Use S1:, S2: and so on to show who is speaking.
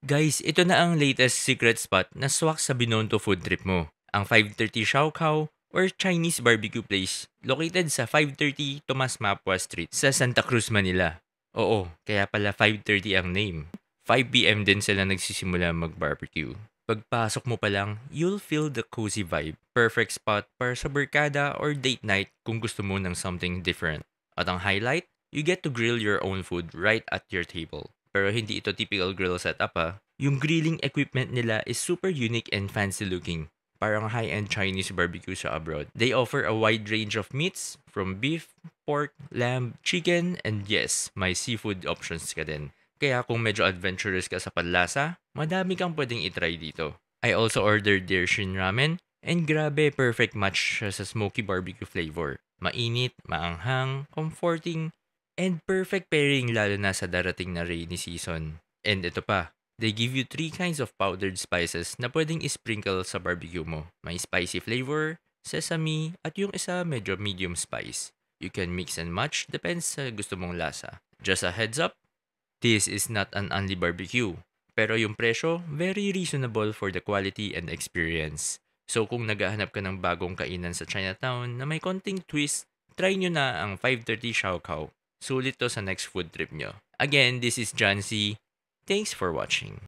S1: Guys, ito na ang latest secret spot na swak sa Binondo food trip mo. Ang 530 Xiao Kao or Chinese barbecue place located sa 530 Tomas Mapua Street sa Santa Cruz, Manila. Oo, kaya pala 530 ang name. 5 p.m. din sila nagsisimula mag-barbecue. Pagpasok mo pa lang, you'll feel the cozy vibe. Perfect spot para sa barkada or date night kung gusto mo ng something different. At ang highlight, you get to grill your own food right at your table. Pero hindi ito typical grill setup ha. Yung grilling equipment nila is super unique and fancy looking. Parang high-end Chinese barbecue sa abroad. They offer a wide range of meats from beef, pork, lamb, chicken, and yes, may seafood options ka din. Kaya kung medyo adventurous ka sa panlasa, madami kang pwedeng itry dito. I also ordered their Shin Ramen and grabe perfect match siya sa smoky barbecue flavor. Mainit, maanghang, comforting, and perfect pairing lalo na sa darating na rainy season. And ito pa, they give you 3 kinds of powdered spices na pwedeng isprinkle sa barbecue mo. May spicy flavor, sesame, at yung isa medyo medium spice. You can mix and match depends sa gusto mong lasa. Just a heads up, this is not an only barbecue. Pero yung presyo, very reasonable for the quality and experience. So kung naghahanap ka ng bagong kainan sa Chinatown na may konting twist, try nyo na ang 530 Xiao Kao. Sulit to sa next food trip nyo. Again, this is John C. Thanks for watching.